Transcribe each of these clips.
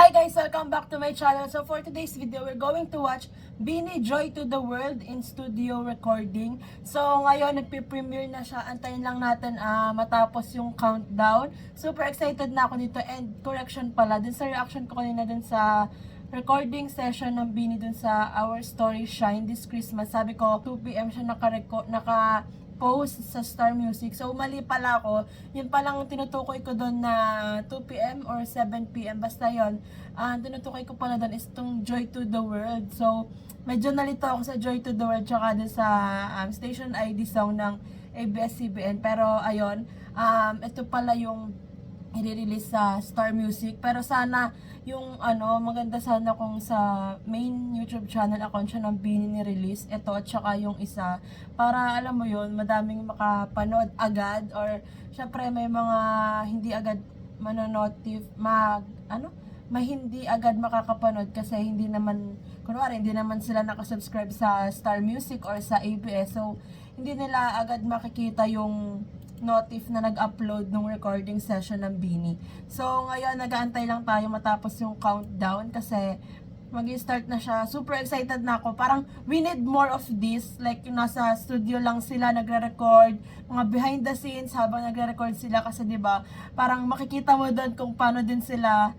Hi guys! Welcome back to my channel. So for today's video, we're going to watch Beanie Joy to the World in studio recording. So ngayon, nagpe-premiere na siya. Antayin lang natin matapos yung countdown. Super excited na ako dito. And correction pala, dun sa reaction ko kanina dun sa recording session ng Beanie dun sa Our Story Shine this Christmas. Sabi ko, 2 PM siya naka-post sa Star Music. So, mali pala ako. Yun palang tinutukoy ko doon na 2 PM or 7 PM. Basta yun. Tinutukoy ko pala doon is itong Joy to the World. So, medyo nalito ako sa Joy to the World tsaka doon sa station ID song ng ABS-CBN. Pero, ayun. Ito pala yung i-release sa Star Music. Pero sana yung maganda sana kung sa main YouTube channel account siya ng Beanie ni-release. Ito at saka yung isa. Para alam mo yun, madaming makapanood agad. Or syempre may mga hindi agad manonotif, hindi agad makakapanood kasi hindi naman, kunwari, hindi naman sila nakasubscribe sa Star Music or sa ABS. So, hindi nila agad makikita yung notif na nag-upload ng recording session ng Beanie. So, ngayon, nag-aantay lang tayo matapos yung countdown kasi mag-start na siya. Super excited na ako. Parang, we need more of this. Like, nasa studio lang sila nagre-record, mga behind the scenes habang nagre-record sila kasi, diba, parang makikita mo doon kung paano din sila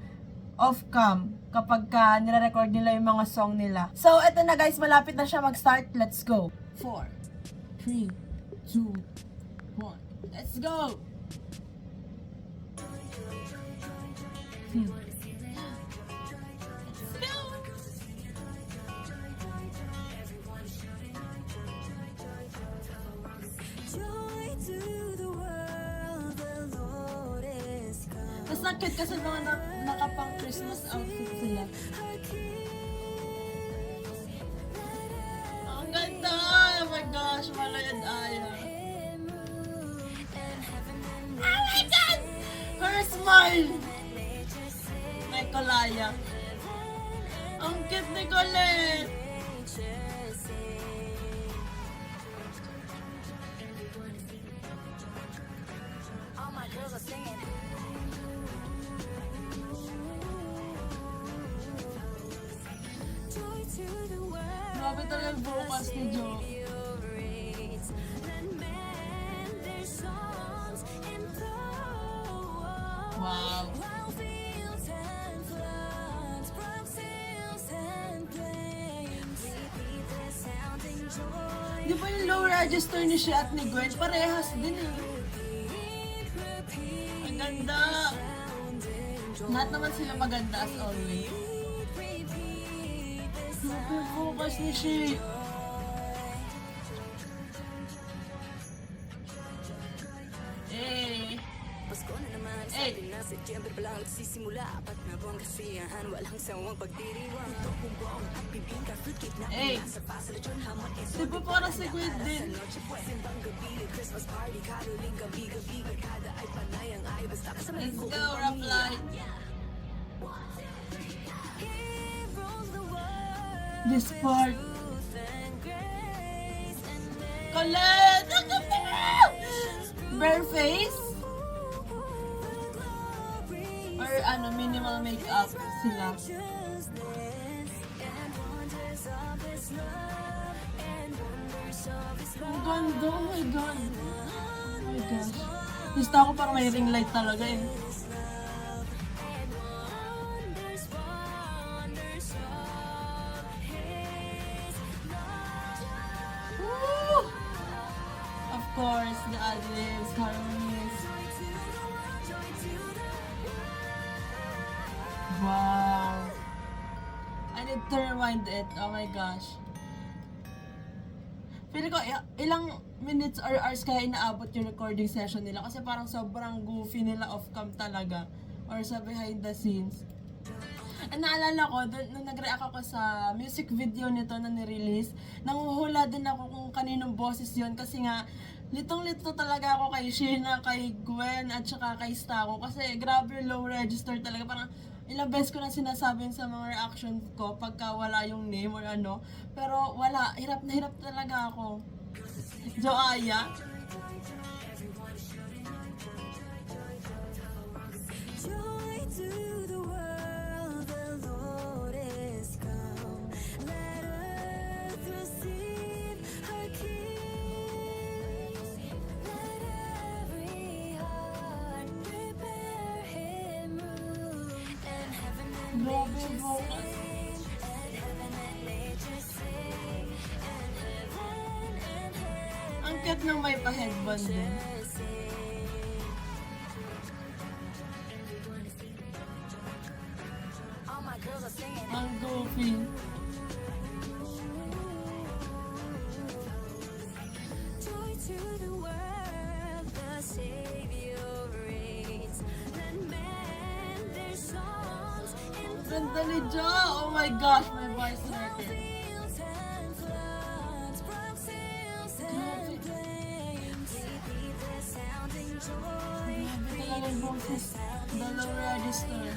off-cam kapag nire-record nila yung mga song nila. So, eto na guys, malapit na siya mag-start. Let's go. 4, 3, 2, 1. Let's go! Mas nakit kasi mga nakapang Christmas outfit sila. Ang ganda! Oh my gosh, malayad-aya. Oh my God! Her smile! May kalaya. Ang cute ni Colette! All my girls are singing. Grabe talaga yung vocals ni Jo. Wow. Di ba yung low register ni siya at ni Gwen? Parehas din eh. Ang ganda. Lahat naman sila maganda as always. Super focus ni siya. Sabi na September pa lang nagsisimula. Apat na buwang kasiyahan, walang sawang pagdiriwang. Ito kung buong at bibingka, fruitcake na nasa fasa lechon hamon. Di ba parang si Gwen din? Simbang gabi, Christmas party, caroling gabi-gabi. Barkada ay panayang ay basta kasama. Let's go, Rap Light! This part. Colette! Ang ganda! Bare face? Or minimal makeup sila. Ang ganda, oh my God. Oh my gosh. Gusto ako parang may ring light talaga eh. Woo! Of course, the ad-libs, harmonies. Wow! I need to rewind it. Oh my gosh. Feeling ko, ilang minutes or hours kaya inaabot yung recording session nila kasi parang sobrang goofy nila off-cam talaga or sa behind the scenes. Naalala ko, nung nag-react ako sa music video nito na nirelease, nanguhula din ako kung kaninong boses yun kasi nga, litong-lito talaga ako kay Sheena, kay Gwen, at saka kay Stako kasi grabe yung low register talaga. Parang ilang beses ko na sinasabi sa mga reaction ko pagka wala yung name or ano. Pero wala, hirap na hirap talaga ako. Joaya. Grabe yung vocals. Ang cute nang may pa-headband din. Ang goofy. Joy to the world, the Savior reigns. Let men their songs in Ganda ni Jo! Oh my gosh, my voice hurting. fields and floods, from hills and plains. Repeat the sounding joy. Grabe talaga yung boses. Dalawang register.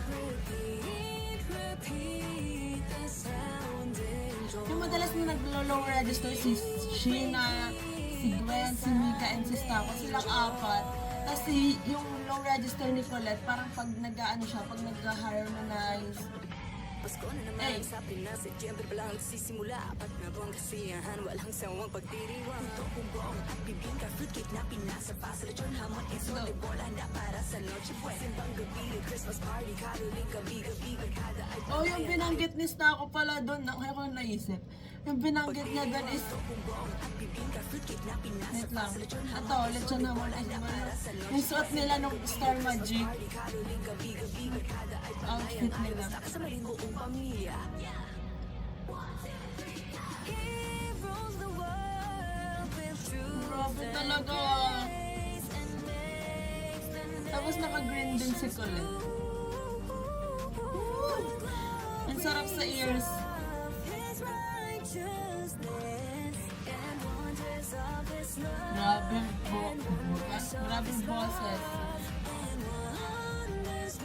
Repeat the sounding joy. Yung madalas na naglo-low register si Sheena, si Gwen, si Mika, and si Stako. Silang apat. Kasi yung low register ni Colette, parang pag nag-ano siya, pag nag-harmonize. Pasko na naman sa Pinas, Setyembre pa lang nagsisimula. Apat na buwang kasiyahan, walang sawang pagdiriwang. Ito bumbong at bibingka, fruitcake na pinasa pa sa lechon, hamon, queso, de bola na para sa noche buwan. Simbang gabi, Christmas party, caroling, gabi-gabi, barkada ay Oh, yung binanggit ni Stako pala doon, ngayon ko naisip. Yung binanggit niya doon is, wait lang, ito, lechon naman ay yung suot nila nung Star Magic. Outfit nila. kasama rin buong pamilya. He rules the world with truth Grabe talaga. and makes the Tapos naka-green din si Colette. Ang sarap sa ears. of his righteousness and wonders of his love Grabe grabe yung boses. and wonders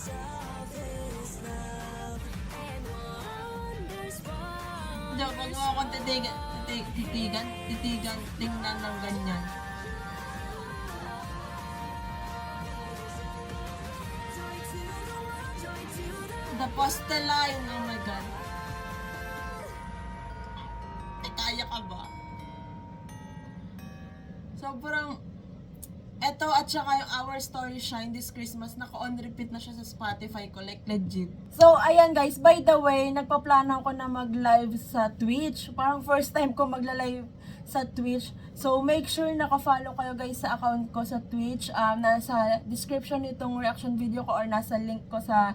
of his love and wonders Hindi, pag mo akong titigan, tingnan ng ganyan. The Postela, yun, oh my God. Ay, kaya ka ba? Sobrang, eto at saka yung Our Story Shine this Christmas, naka-on repeat na siya sa Spotify ko, like legit. So, ayan guys, by the way, nagpaplano ako na mag-live sa Twitch. Parang first time ko magla-live sa Twitch. So, make sure naka-follow kayo guys sa account ko sa Twitch. Nasa description nitong reaction video ko or nasa link ko sa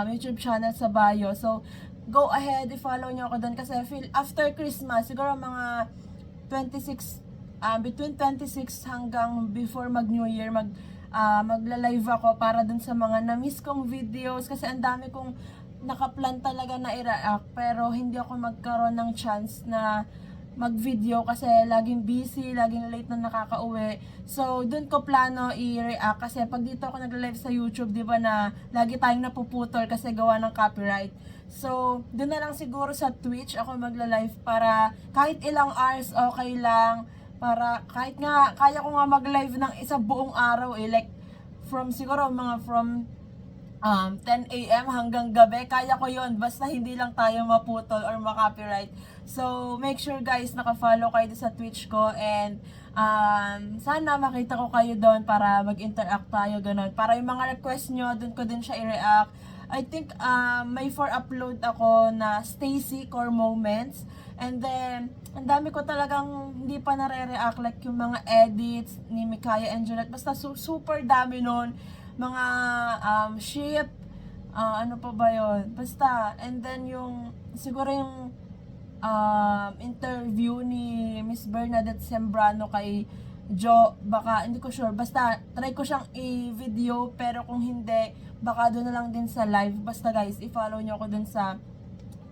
YouTube channel sa bio. So, go ahead, i-follow nyo ako doon kasi I feel after Christmas, siguro mga 26, between 26 hanggang before mag-New Year, magla-live ako para dun sa mga na-miss kong videos kasi ang dami kong nakaplan talaga na i-react pero hindi ako magkaroon ng chance na mag-video kasi laging busy, laging late na nakakauwi. So, dun ko plano i-react kasi pag dito ako nag-live sa YouTube, di ba na lagi tayong napuputol kasi gawa ng copyright. So, dun na lang siguro sa Twitch ako magla-live para kahit ilang hours okay lang. Para kahit nga, kaya ko nga mag-live ng isang buong araw like from siguro mga from 10 a.m. hanggang gabi, kaya ko yon basta hindi lang tayo maputol or makopyright. So, make sure guys, naka-follow kayo sa Twitch ko and sana makita ko kayo doon para mag-interact tayo, ganun. Para yung mga request nyo, doon ko din siya i-react. I think may for upload ako na Stacy Core Moments. And then, ang dami ko talagang hindi pa nare-react like yung mga edits ni Mikaya and Juliet. Basta super dami nun. Mga ship, ano pa ba yun? Basta, and then yung, siguro yung interview ni Miss Bernadette Sembrano kay Jo, baka, hindi ko sure. Basta, try ko siyang i-video, pero kung hindi, baka doon na lang din sa live. Basta guys, i-follow nyo ako dun sa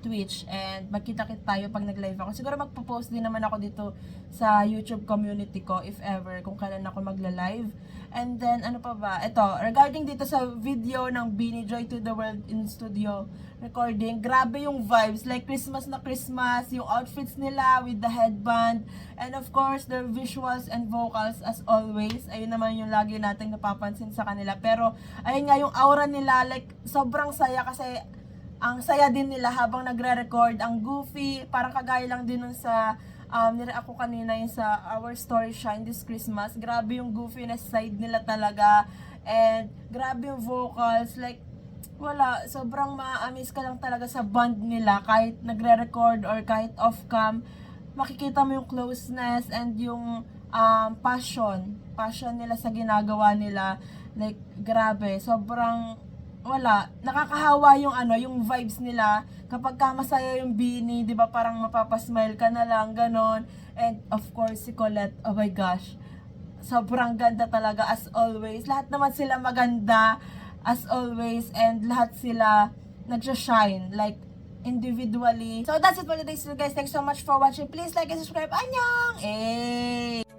Twitch and magkita-kit tayo pag nag-live ako. Siguro magpo-post din naman ako dito sa YouTube community ko if ever, kung kailan ako magla-live. And then, ano pa ba? Ito, regarding dito sa video ng Beanie Joy to the World in Studio recording, grabe yung vibes. Like Christmas na Christmas, yung outfits nila with the headband, and of course, their visuals and vocals as always. Ayun naman yung lagi nating napapansin sa kanila. Pero, ayun nga, yung aura nila, like, sobrang saya kasi ang saya din nila habang nagre-record, ang goofy, parang kagaya lang din nun sa nireact ko kanina yung sa Our Story Shine this Christmas. Grabe yung goofiness side nila talaga and grabe yung vocals, like wala, sobrang ma-amaze ka lang talaga sa bond nila kahit nagre-record or kahit off-cam. Makikita mo yung closeness and yung passion nila sa ginagawa nila. Like, grabe, sobrang wala, nakakahawa yung yung vibes nila kapag ka masaya yung Bini, 'di ba? Parang mapapasmile ka na lang, ganon. And of course si Colette, oh my gosh, sobrang ganda talaga as always. Lahat naman sila maganda as always and lahat sila nagsha-shine like individually. So that's it for today's video guys. Thanks so much for watching. Please like and subscribe. Annyeong! Eh!